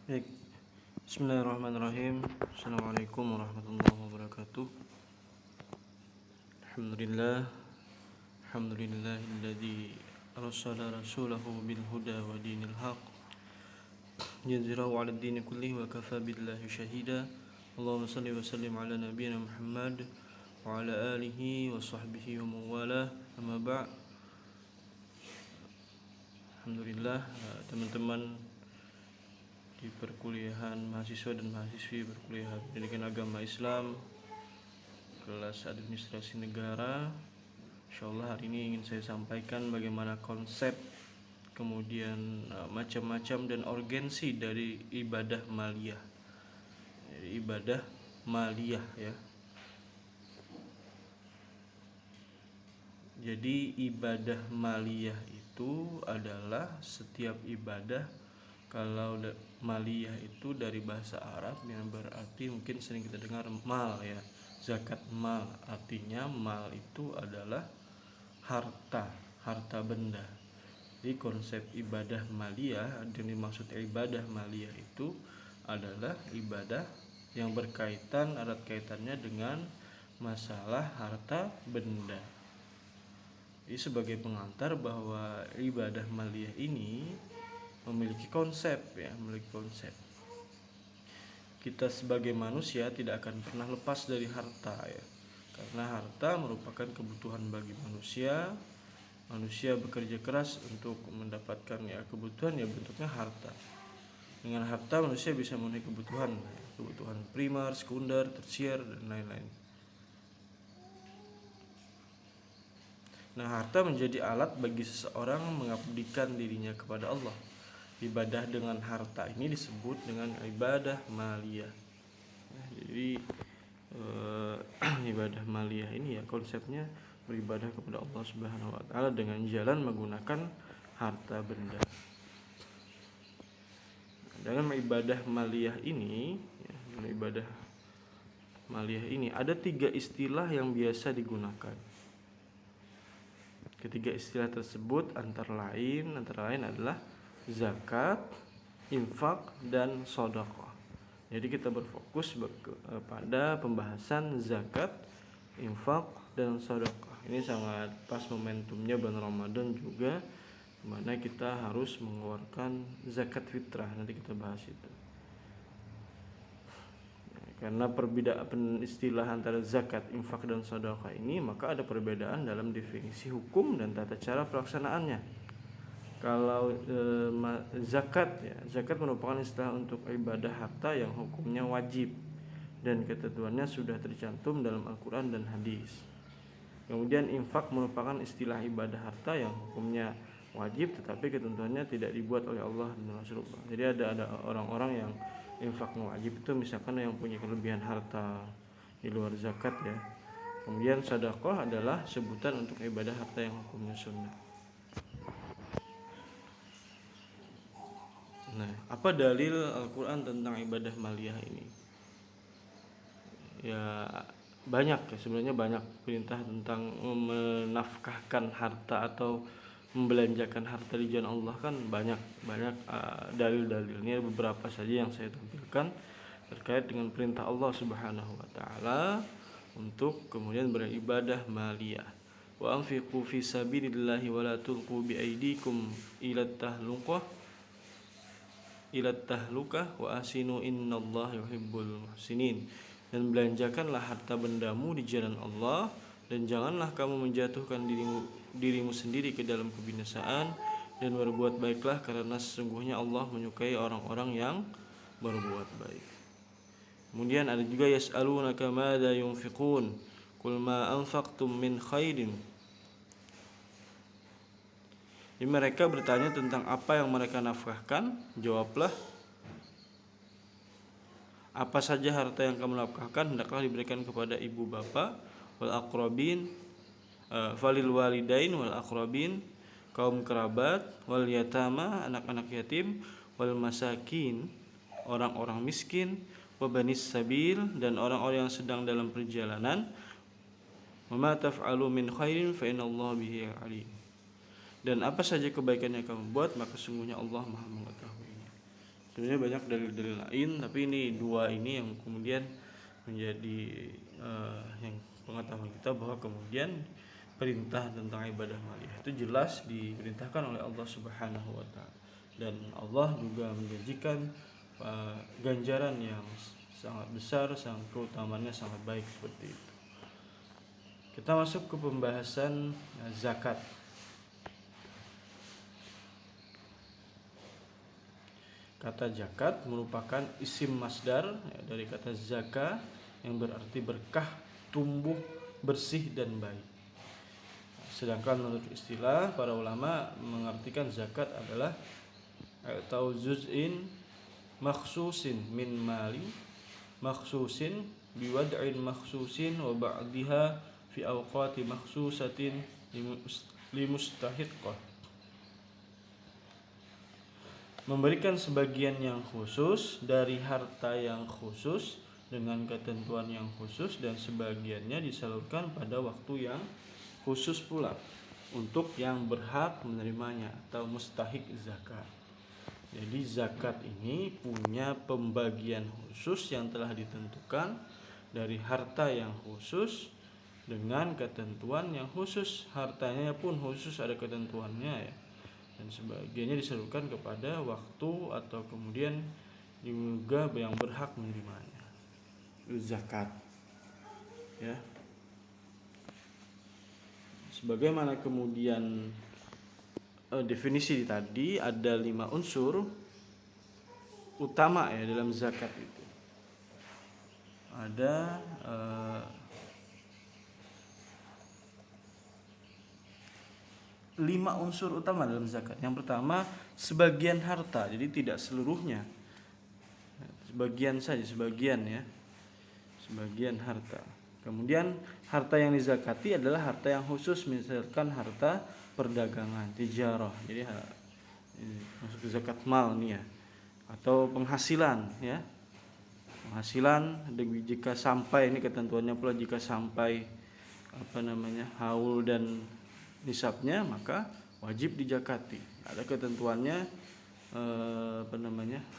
Baik, Bismillahirrahmanirrahim. Assalamualaikum warahmatullahi wabarakatuh. Alhamdulillah, alhamdulillahilladzi arsala rasulahu bil huda wa dinil haq yuzhirahu 'alad dini kullihi wa kafa billahi shahida. Allahumma shalli wa sallim ala nabiyyina Muhammad wa ala alihi wa sahbihi wa mawalah. Amma ba'd. Alhamdulillah, teman-teman di perkuliahan mahasiswa dan mahasiswi perkuliahan pendidikan agama Islam kelas administrasi negara. Insyaallah hari ini ingin saya sampaikan bagaimana konsep, kemudian macam-macam dan urgensi dari ibadah maliyah. Ibadah maliyah ya. Jadi ibadah maliyah itu adalah setiap ibadah. Kalau maliyah itu dari bahasa Arab yang berarti mungkin sering kita dengar mal ya, zakat mal. Artinya mal itu adalah harta benda. Jadi konsep ibadah maliyah, dan dimaksud ibadah maliyah itu adalah ibadah yang berkaitan, erat kaitannya dengan masalah harta benda. Jadi sebagai pengantar bahwa ibadah maliyah ini memiliki konsep. Kita sebagai manusia tidak akan pernah lepas dari harta ya. Karena harta merupakan kebutuhan bagi manusia. Manusia bekerja keras untuk mendapatkan ya kebutuhan, ya bentuknya harta. Dengan harta manusia bisa memenuhi kebutuhan primer, sekunder, tersier dan lain-lain. Nah, harta menjadi alat bagi seseorang mengabdikan dirinya kepada Allah. Ibadah dengan harta ini disebut dengan ibadah maliyah. Jadi ibadah maliyah ini ya konsepnya beribadah kepada Allah Subhanahu wa taala dengan jalan menggunakan harta benda. Dalam ibadah maliyah ini, ada 3 istilah yang biasa digunakan. Ketiga istilah tersebut antara lain adalah zakat, infak, dan sedekah. Jadi kita berfokus pada pembahasan zakat, infak, dan sedekah. Ini sangat pas momentumnya bulan Ramadan juga, dimana kita harus mengeluarkan zakat fitrah. Nanti kita bahas itu. Karena perbedaan istilah antara zakat, infak, dan sedekah ini, maka ada perbedaan dalam definisi hukum dan tata cara pelaksanaannya. Kalau zakat merupakan istilah untuk ibadah harta yang hukumnya wajib dan ketentuannya sudah tercantum dalam Al-Quran dan hadis. Kemudian infak merupakan istilah ibadah harta yang hukumnya wajib tetapi ketentuannya tidak dibuat oleh Allah dan Rasulullah. Jadi ada orang-orang yang infaknya wajib itu misalkan yang punya kelebihan harta di luar zakat ya. Kemudian sedekah adalah sebutan untuk ibadah harta yang hukumnya sunnah. Nah, apa dalil Al-Quran tentang ibadah maliyah ini? Ya banyak ya, sebenarnya banyak perintah tentang menafkahkan harta atau membelanjakan harta di jalan Allah kan banyak dalil-dalilnya. Beberapa saja yang saya tampilkan terkait dengan perintah Allah Subhanahu wa taala untuk kemudian beribadah maliyah. Wa anfiqu fi sabilillahi wa la tulqu bi aydikum ila tahlukah wa asinu innallaha yuhibbul muhsinin. Dan belanjakanlah harta bendamu di jalan Allah dan janganlah kamu menjatuhkan dirimu sendiri ke dalam kebinasaan, dan berbuat baiklah karena sesungguhnya Allah menyukai orang-orang yang berbuat baik. Kemudian ada juga yas'alunaka madza yunfiqun qul ma anfaqtum min khairin. Jadi mereka bertanya tentang apa yang mereka nafkahkan, jawablah apa saja harta yang kamu nafkahkan hendaklah diberikan kepada ibu bapa, wal aqrabin, falil walidain wal aqrabin, kaum kerabat, wal yatama, anak-anak yatim, wal masakin, orang-orang miskin, wa banis sabil, dan orang-orang yang sedang dalam perjalanan. Wa ma taf'alu min khairin fa innallaha bihi alim. Dan apa saja kebaikan yang kamu buat, maka sungguhnya Allah Maha mengetahuinya. Sebenarnya banyak dalil-dalil lain, tapi ini dua ini yang kemudian menjadi yang pengetahuan kita bahwa kemudian perintah tentang ibadah maliyah itu jelas diperintahkan oleh Allah Subhanahu wa taala, dan Allah juga menjanjikan ganjaran yang sangat besar, sangat keutamaannya sangat baik seperti itu. Kita masuk ke pembahasan zakat. Kata zakat merupakan isim masdar dari kata zaka yang berarti berkah, tumbuh, bersih dan baik. Sedangkan menurut istilah para ulama mengartikan zakat adalah atau juz'in makhsusin min mali makhsusin biwad'in makhsusin wa ba'diha fi awqati makhsusatin limustahiqqah. Memberikan sebagian yang khusus dari harta yang khusus dengan ketentuan yang khusus, dan sebagiannya disalurkan pada waktu yang khusus pula untuk yang berhak menerimanya atau mustahik zakat. Jadi zakat ini punya pembagian khusus yang telah ditentukan dari harta yang khusus dengan ketentuan yang khusus. Hartanya pun khusus, ada ketentuannya ya. Dan sebagiannya disalurkan kepada waktu atau kemudian juga yang berhak menerimanya. Zakat. Ya. Sebagaimana kemudian definisi tadi, ada 5 unsur utama ya dalam zakat itu. Ada 5 unsur utama dalam zakat. Yang pertama, sebagian harta, jadi tidak seluruhnya, sebagian saja, sebagian ya, sebagian harta. Kemudian harta yang dizakati adalah harta yang khusus, misalkan harta perdagangan, tijarah, jadi masuk zakat mal nih ya, atau penghasilan ya, penghasilan jika sampai, ini ketentuannya pula, jika sampai haul dan nisabnya maka wajib dijakati. Ada ketentuannya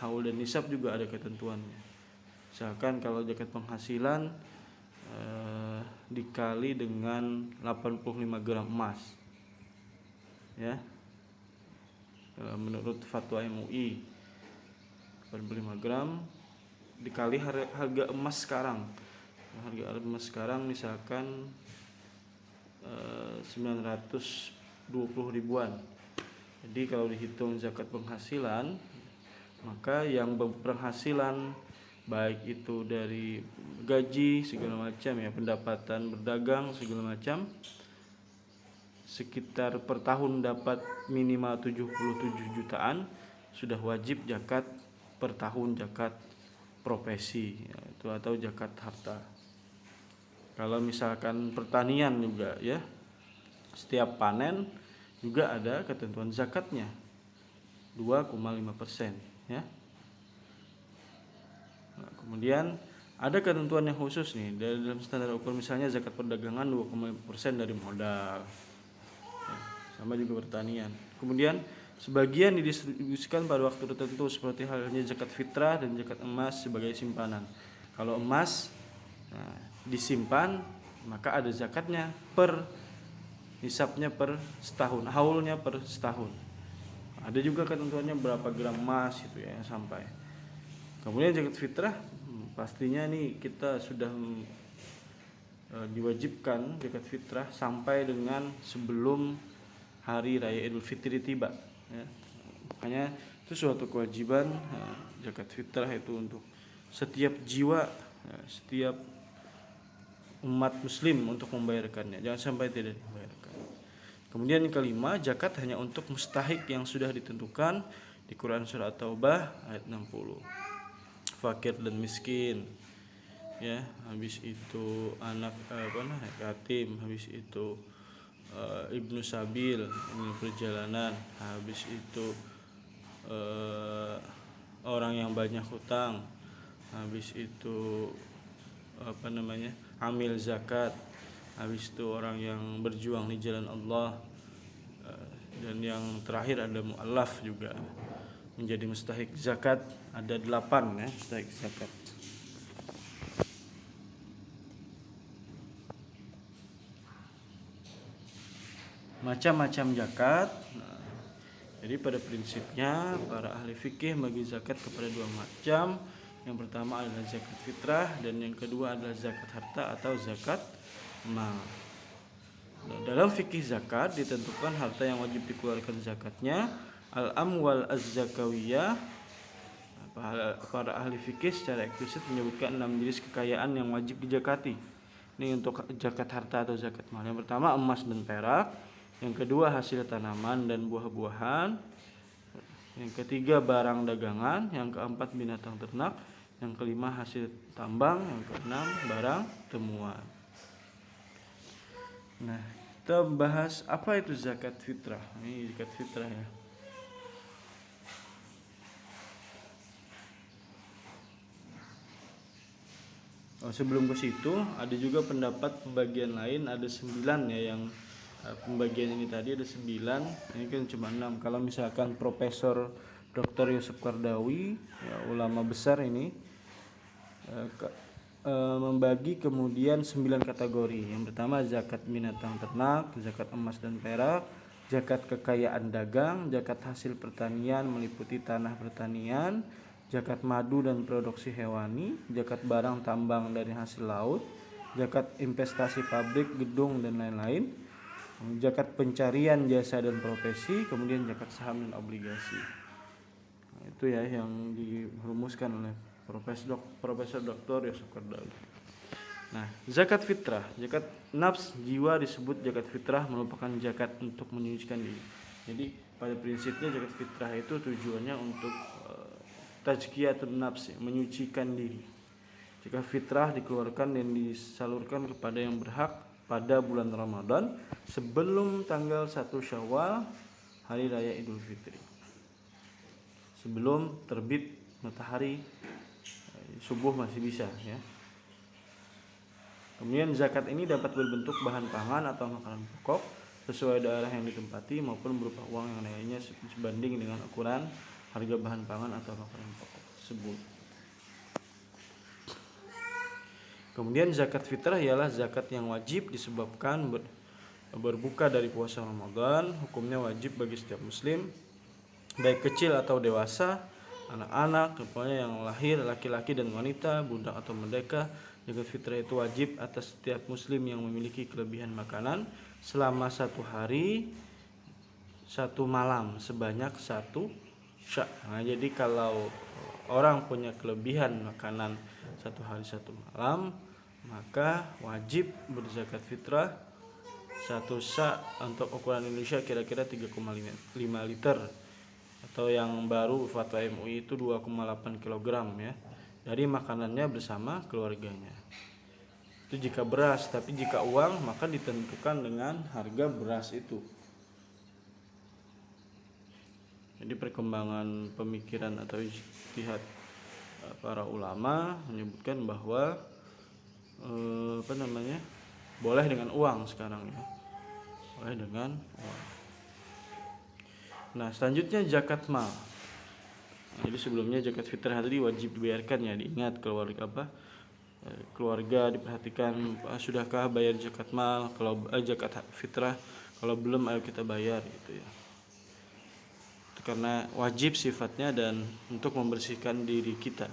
haul dan nisab juga ada ketentuannya. Misalkan kalau zakat penghasilan dikali dengan 85 gram emas. Ya. Menurut fatwa MUI 85 gram dikali harga emas sekarang. Harga emas sekarang misalkan 920 ribuan. Jadi kalau dihitung zakat penghasilan, maka yang berpenghasilan baik itu dari gaji segala macam ya, pendapatan berdagang segala macam, sekitar per tahun dapat minimal 77 jutaan, sudah wajib zakat per tahun, zakat profesi ya, itu atau zakat harta. Kalau misalkan pertanian juga ya, setiap panen juga ada ketentuan zakatnya 2,5% ya. Nah, kemudian ada ketentuan yang khusus nih dalam standar ukur, misalnya zakat perdagangan 2,5% dari modal ya, sama juga pertanian. Kemudian sebagian didistribusikan pada waktu tertentu seperti halnya zakat fitrah dan zakat emas sebagai simpanan. Kalau emas disimpan maka ada zakatnya per nisabnya per setahun, haulnya per setahun. Ada juga ketentuannya berapa gram emas itu ya sampai. Kemudian zakat fitrah pastinya nih kita sudah diwajibkan zakat fitrah sampai dengan sebelum hari raya Idul Fitri tiba ya. Makanya itu suatu kewajiban zakat fitrah itu untuk setiap jiwa ya, setiap umat muslim untuk membayarkannya, jangan sampai tidak dibayarkan. Kemudian yang kelima, zakat hanya untuk mustahik yang sudah ditentukan di Quran surah At-Taubah ayat 60. Fakir dan miskin ya, habis itu anak yatim, habis itu ibnu sabil, ini perjalanan, habis itu orang yang banyak hutang, habis itu amil zakat, habis itu orang yang berjuang di jalan Allah, dan yang terakhir ada mu'allaf juga. menjadi mustahik zakat. Ada 8 ya mustahik zakat. Macam-macam zakat. Nah, jadi pada prinsipnya para ahli fikih bagi zakat kepada 2 macam. Yang pertama adalah zakat fitrah dan yang kedua adalah zakat harta atau zakat mal. Nah, dalam fikih zakat ditentukan harta yang wajib dikeluarkan zakatnya al-amwal az-zakawiyah. Para ahli fikih secara eksplisit menyebutkan 6 jenis kekayaan yang wajib dijakati. Ini untuk zakat harta atau zakat mal. Yang pertama emas dan perak, yang kedua hasil tanaman dan buah-buahan, yang ketiga barang dagangan, yang keempat binatang ternak, yang kelima hasil tambang, yang keenam barang temuan. Nah, kita bahas apa itu zakat fitrah. Ini zakat fitrah ya. Sebelum ke situ ada juga pendapat pembagian lain, ada 9 ya, yang pembagian ini tadi ada 9, ini kan cuma 6. Kalau misalkan Profesor Dr. Yusuf Qardawi ya, ulama besar ini membagi kemudian 9 kategori. Yang pertama zakat binatang ternak, zakat emas dan perak, zakat kekayaan dagang, zakat hasil pertanian meliputi tanah pertanian, zakat madu dan produksi hewani, zakat barang tambang dari hasil laut, zakat investasi pabrik, gedung dan lain-lain, zakat pencarian jasa dan profesi, kemudian zakat saham dan obligasi. Nah, itu ya yang dirumuskan oleh Profesor Dr. Yusuf Qardawi. Nah, zakat fitrah, zakat nafs jiwa disebut zakat fitrah merupakan zakat untuk menyucikan diri. Jadi pada prinsipnya zakat fitrah itu tujuannya untuk tazkiyatun nafs, menyucikan diri. Jika fitrah dikeluarkan dan disalurkan kepada yang berhak pada bulan Ramadan sebelum tanggal 1 Syawal, hari raya Idul Fitri. Sebelum terbit matahari subuh masih bisa ya. Kemudian zakat ini dapat berbentuk bahan pangan atau makanan pokok sesuai daerah yang ditempati maupun berupa uang yang nilainya sebanding dengan ukuran harga bahan pangan atau makanan pokok tersebut. Kemudian zakat fitrah ialah zakat yang wajib disebabkan berbuka dari puasa Ramadan. Hukumnya wajib bagi setiap muslim, baik kecil atau dewasa, anak-anak, pokoknya yang lahir, laki-laki dan wanita, budak atau merdeka. Zakat fitrah itu wajib atas setiap muslim yang memiliki kelebihan makanan selama 1 hari 1 malam sebanyak 1 syak. Nah, jadi kalau orang punya kelebihan makanan 1 hari 1 malam, maka wajib berzakat fitrah 1 syak. Untuk ukuran Indonesia kira-kira 3,5 liter, atau yang baru fatwa MUI itu 2,8 kg ya, dari makanannya bersama keluarganya. Itu jika beras, tapi jika uang maka ditentukan dengan harga beras itu. Jadi perkembangan pemikiran atau ijtihad para ulama menyebutkan bahwa boleh dengan uang sekarang ya. Boleh dengan uang. Nah, selanjutnya zakat mal. Jadi sebelumnya zakat fitrah tadi wajib dibayarkan ya, diingat keluarga diperhatikan, sudahkah bayar zakat mal, kalau zakat fitrah, kalau belum ayo kita bayar gitu ya. Itu karena wajib sifatnya dan untuk membersihkan diri kita.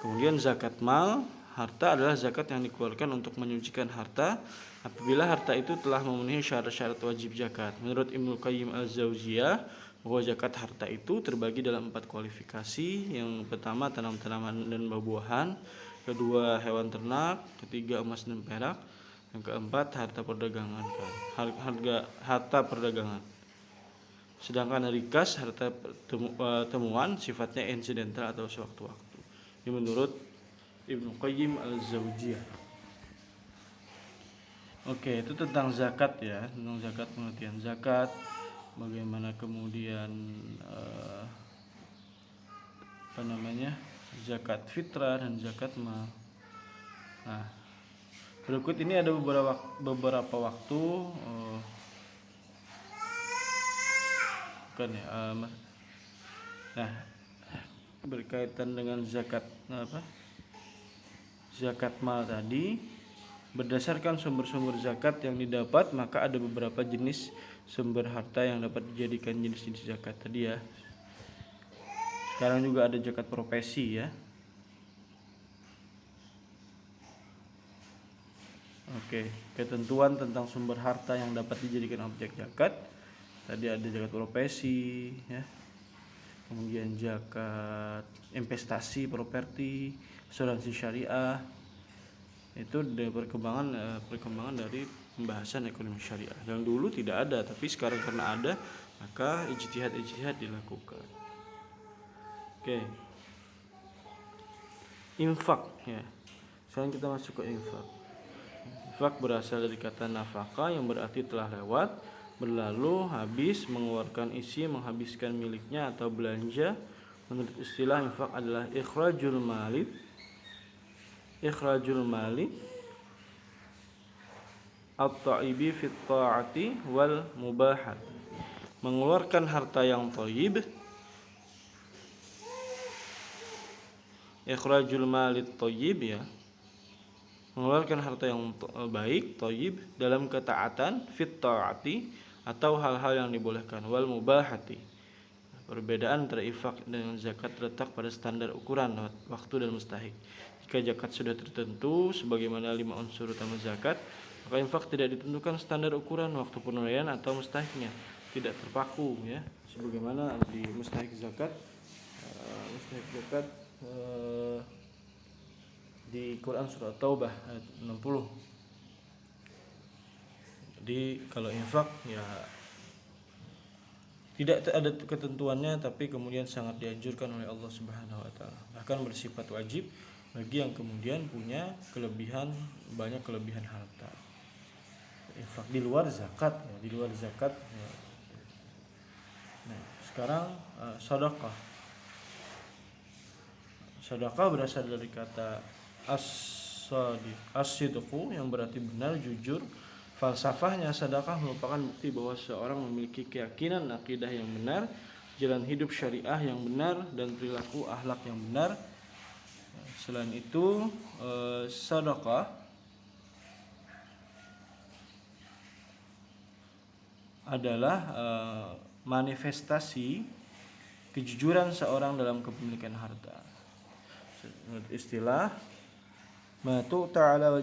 Kemudian zakat mal, harta adalah zakat yang dikeluarkan untuk menyucikan harta apabila harta itu telah memenuhi syarat-syarat wajib zakat. Menurut Ibnu Qayyim al-Jauziyah, bahwa zakat harta itu terbagi dalam 4 kualifikasi. Yang pertama tanaman dan buah-buahan, kedua hewan ternak, ketiga emas dan perak, yang keempat harta perdagangan harta perdagangan. Sedangkan rikas harta temuan sifatnya insidental atau sewaktu-waktu. Ini menurut Ibnu Qayyim al-Jauziyah. Oke, itu tentang zakat ya, tentang zakat, pengertian zakat, bagaimana kemudian zakat fitrah dan zakat mal. Nah, berikut ini ada beberapa waktu Nah, berkaitan dengan zakat mal tadi, berdasarkan sumber-sumber zakat yang didapat, maka ada beberapa jenis sumber harta yang dapat dijadikan jenis-jenis zakat tadi ya. Sekarang juga ada zakat profesi ya. Oke, ketentuan tentang sumber harta yang dapat dijadikan objek zakat. Tadi ada zakat profesi ya. Kemudian zakat investasi properti, asuransi syariah. Itu perkembangan dari pembahasan ekonomi syariah. Yang dulu tidak ada, tapi sekarang karena ada, maka ijtihad dilakukan. Oke. Infak ya. Sekarang kita masuk ke infak. Infak berasal dari kata nafkah yang berarti telah lewat, berlalu, habis, mengeluarkan isi, menghabiskan miliknya atau belanja. Menurut istilah infak adalah ikhrajul mali at-thaibi fit ta'ati wal mubahat. Mengeluarkan harta yang thayyib. Ikhrajul mali thayyib ya. Mengeluarkan harta yang baik, thayyib, dalam ketaatan, fit ta'ati, atau hal-hal yang dibolehkan, wal mubahati. Perbedaan antara infak dan zakat terletak pada standar ukuran, waktu dan mustahik. Jika zakat sudah tertentu sebagaimana 5 unsur utama zakat, maka infak tidak ditentukan standar ukuran, waktu penunaian atau mustahiknya, tidak terpaku ya. Sebagaimana di mustahik zakat di Quran surah Taubah ayat 60. Jadi kalau infak ya tidak ada ketentuannya, tapi kemudian sangat dianjurkan oleh Allah Subhanahu wa taala. Bahkan bersifat wajib bagi yang kemudian punya banyak kelebihan harta. Infak di luar zakat ya. Nah, sekarang sedekah. Sedekah berasal dari kata as-sidqu yang berarti benar, jujur. Falsafahnya sedekah merupakan bukti bahwa seorang memiliki keyakinan akidah yang benar, jalan hidup syariah yang benar, dan perilaku akhlak yang benar. Selain itu, sedekah adalah manifestasi kejujuran seorang dalam kepemilikan harta. Menurut istilah ma ta'ala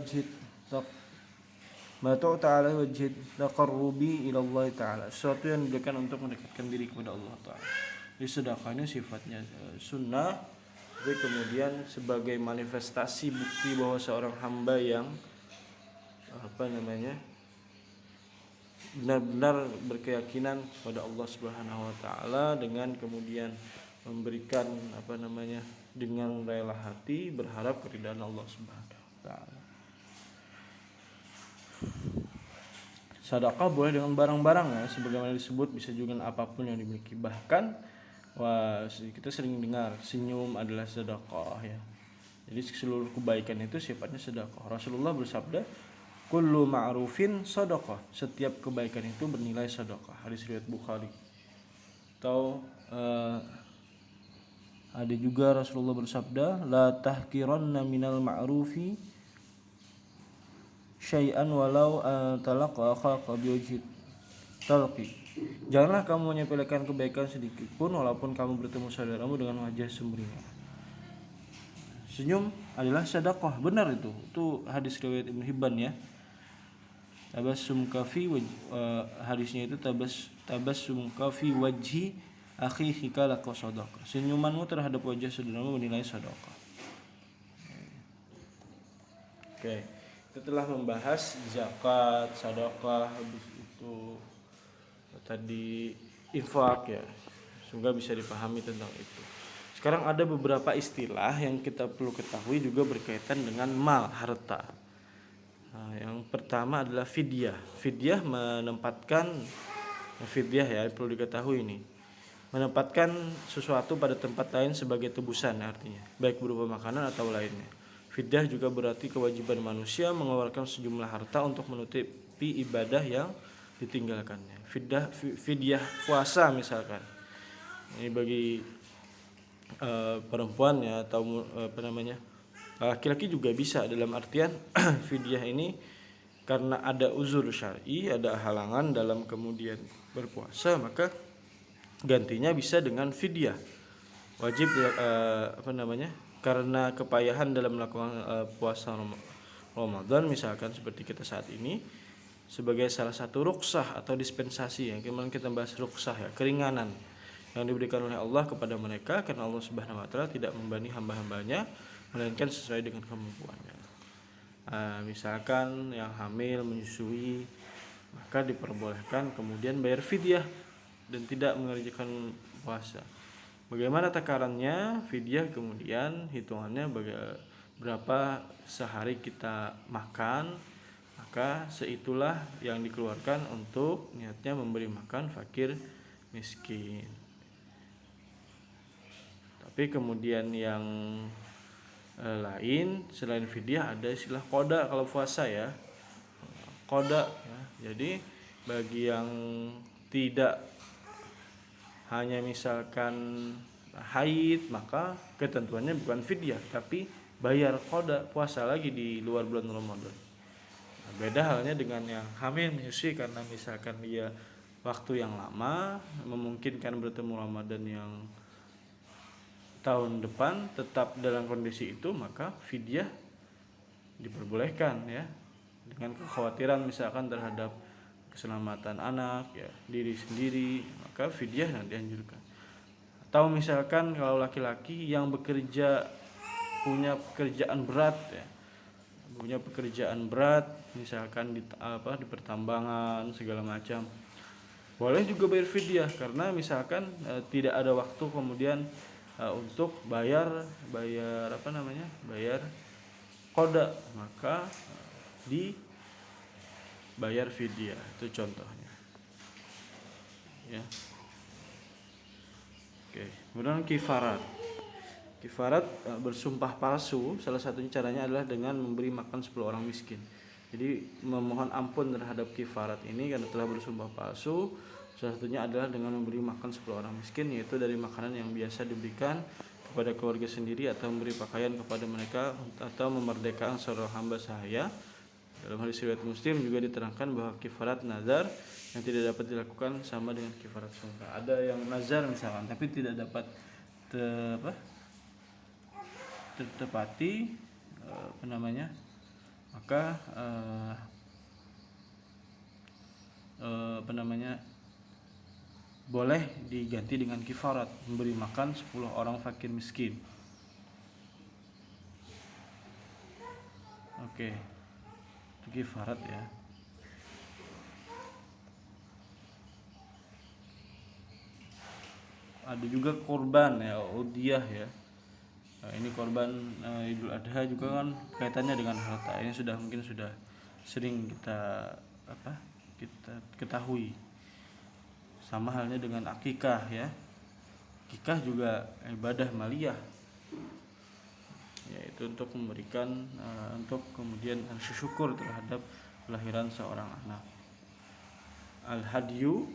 wajhid taqarrubi ila Allah taala, sesuatu yang diberikan untuk mendekatkan diri kepada Allah taala. Jadi sedekahnya sifatnya sunnah, tapi kemudian sebagai manifestasi bukti bahwa seorang hamba yang benar-benar berkeyakinan kepada Allah Subhanahu wa taala, dengan kemudian memberikan dengan rela hati berharap keridhaan Allah Subhanahu wa taala. Sedekah boleh dengan barang-barang ya, sebagaimana disebut, bisa juga dengan apapun yang dimiliki. Bahkan kita sering dengar senyum adalah sedekah ya. Jadi seluruh kebaikan itu sifatnya sedekah. Rasulullah bersabda, kullu ma'rufin sedekah, setiap kebaikan itu bernilai sedekah. Hadis riwayat Bukhari. Atau ada juga Rasulullah bersabda, la tahkiranna minal ma'rufi syai'an walau talaqa akhaka biwajhi talqi. Janganlah kamu menyepelekan kebaikan sedikit pun walaupun kamu bertemu saudaramu dengan wajah sumringah. Senyum adalah sedekah, benar itu. Itu hadis riwayat Ibnu Hibban ya. Tabassum kafi hadisnya itu tabassum kafi wajhi akhihi kalaka sadaqah. Senyumanmu terhadap wajah saudaramu bernilai sedekah. Oke. Setelah membahas zakat, sedekah, habis itu tadi infak ya. Semoga bisa dipahami tentang itu. Sekarang ada beberapa istilah yang kita perlu ketahui juga berkaitan dengan mal, harta. Nah, yang pertama adalah fidyah. Fidyah perlu diketahui ini. Menempatkan sesuatu pada tempat lain sebagai tebusan artinya, baik berupa makanan atau lainnya. Fidyah juga berarti kewajiban manusia mengeluarkan sejumlah harta untuk menutupi ibadah yang ditinggalkannya. Fidyah puasa misalkan. Ini bagi perempuan ya, atau laki-laki juga bisa, dalam artian fidyah ini karena ada uzur syar'i, ada halangan dalam kemudian berpuasa, maka gantinya bisa dengan fidyah. Wajib karena kepayahan dalam melakukan puasa Ramadan, misalkan seperti kita saat ini, sebagai salah satu rukhsah atau dispensasi, yang kemarin kita bahas rukhsah ya, keringanan yang diberikan oleh Allah kepada mereka, karena Allah Subhanahu wa taala tidak membebani hamba-hambanya melainkan sesuai dengan kemampuannya. Misalkan yang hamil, menyusui, maka diperbolehkan kemudian bayar fidyah dan tidak mengerjakan puasa. Bagaimana takarannya? Fidyah kemudian hitungannya berapa sehari kita makan, maka seitulah yang dikeluarkan untuk niatnya memberi makan fakir miskin. Tapi kemudian yang lain selain fidyah ada istilah qada kalau puasa ya. Qada ya. Jadi bagi yang tidak hanya misalkan haid, maka ketentuannya bukan fidyah tapi bayar qada, puasa lagi di luar bulan Ramadan. Beda halnya dengan yang hamil menyusui, karena misalkan dia waktu yang lama memungkinkan bertemu Ramadan yang tahun depan tetap dalam kondisi itu, maka fidyah diperbolehkan ya, dengan kekhawatiran misalkan terhadap keselamatan anak ya, diri sendiri, maka fidyah yang dianjurkan. Atau misalkan kalau laki-laki yang bekerja, punya pekerjaan berat misalkan di pertambangan segala macam, boleh juga bayar fidyah, karena misalkan tidak ada waktu kemudian untuk bayar qada, maka dibayar fidyah. Itu contohnya ya. Oke, kemudian kifarat bersumpah palsu, salah satunya caranya adalah dengan memberi makan 10 orang miskin. Jadi memohon ampun terhadap kifarat ini karena telah bersumpah palsu, salah satunya adalah dengan memberi makan 10 orang miskin, yaitu dari makanan yang biasa diberikan kepada keluarga sendiri, atau memberi pakaian kepada mereka, atau memerdekakan seorang hamba sahaya. Dalam hadis riwayat Muslim juga diterangkan bahwa kifarat nazar yang tidak dapat dilakukan sama dengan kifarat sumpah. Ada yang nazar misalkan tapi tidak dapat tertepati, maka boleh diganti dengan kifarat, memberi makan 10 orang fakir miskin. Oke, itu kifarat ya. Ada juga korban ya, udhiyah ya. Ini korban Idul Adha juga kan kaitannya dengan harta. Ini mungkin sudah sering kita ketahui. Sama halnya dengan akikah ya. Akikah juga ibadah maliyah, yaitu untuk memberikan untuk kemudian syukur terhadap kelahiran seorang anak. Al-hadyu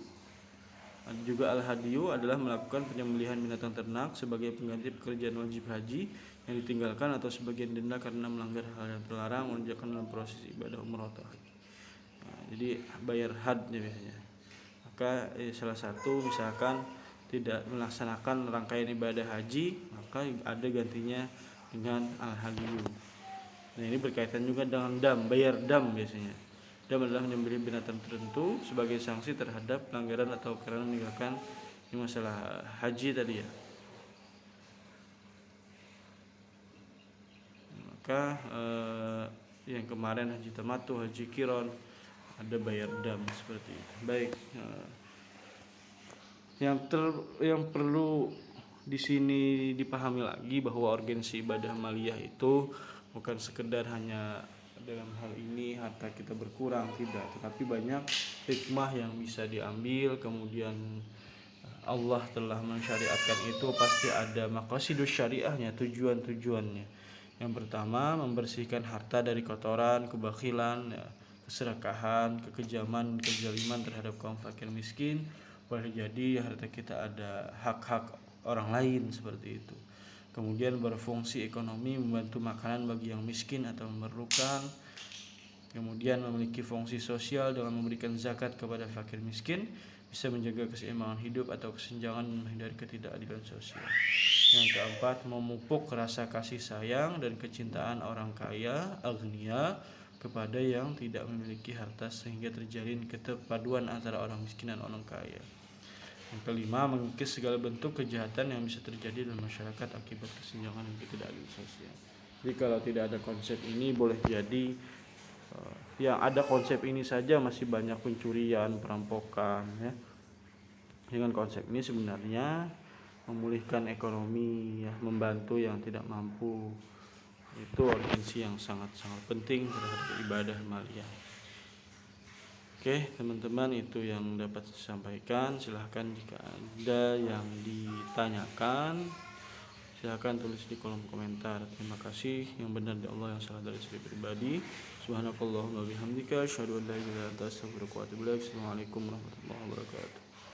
adalah melakukan penyembelihan binatang ternak sebagai pengganti pekerjaan wajib haji yang ditinggalkan atau sebagian denda karena melanggar hal yang terlarang mengerjakan dalam proses ibadah umrah atau haji. Jadi bayar hadnya biasanya. Maka salah satu misalkan tidak melaksanakan rangkaian ibadah haji, maka ada gantinya dengan al-hadyu. Nah, ini berkaitan juga dengan dam, bayar dam biasanya. Dam adalah menyembelih binatang tertentu sebagai sanksi terhadap pelanggaran atau karena meninggalkan ini masalah haji tadi ya. Maka yang kemarin haji tamattu, haji qiran, ada bayar dam seperti itu. Baik. Yang perlu di sini dipahami lagi bahwa urgensi ibadah maliyah itu bukan sekedar hanya dalam hal ini harta kita berkurang, tidak, tetapi banyak hikmah yang bisa diambil. Kemudian Allah telah mensyariatkan itu, pasti ada maqasidus syariahnya, tujuan-tujuannya. Yang pertama, membersihkan harta dari kotoran, kebakhilan, keserakahan, kekejaman, kezaliman terhadap kaum fakir miskin. Boleh jadi harta kita ada hak-hak orang lain seperti itu. Kemudian berfungsi ekonomi, membantu makanan bagi yang miskin atau memerlukan. Kemudian memiliki fungsi sosial dengan memberikan zakat kepada fakir miskin, bisa menjaga keseimbangan hidup atau kesenjangan dan menghindari ketidakadilan sosial. Yang keempat, memupuk rasa kasih sayang dan kecintaan orang kaya, agniya, kepada yang tidak memiliki harta sehingga terjalin keterpaduan antara orang miskin dan orang kaya. Yang kelima, mengikis segala bentuk kejahatan yang bisa terjadi dalam masyarakat akibat kesenjangan dan ketidakadilan sosial. Jadi kalau tidak ada konsep ini, boleh jadi yang ada konsep ini saja masih banyak pencurian, perampokan ya. Dengan konsep ini sebenarnya memulihkan ekonomi ya, membantu yang tidak mampu. Itu urgensi yang sangat-sangat penting terhadap ibadah maliyah. Oke teman-teman, itu yang dapat saya sampaikan. Silahkan jika ada yang ditanyakan, silahkan tulis di kolom komentar. Terima kasih. Yang benar dari Allah, yang salah dari saya pribadi. Subhanakallahumma bihamdika asyhadu an la ilaha illa anta astaghfiruka wa atubu ilaik. Assalamualaikum warahmatullahi wabarakatuh.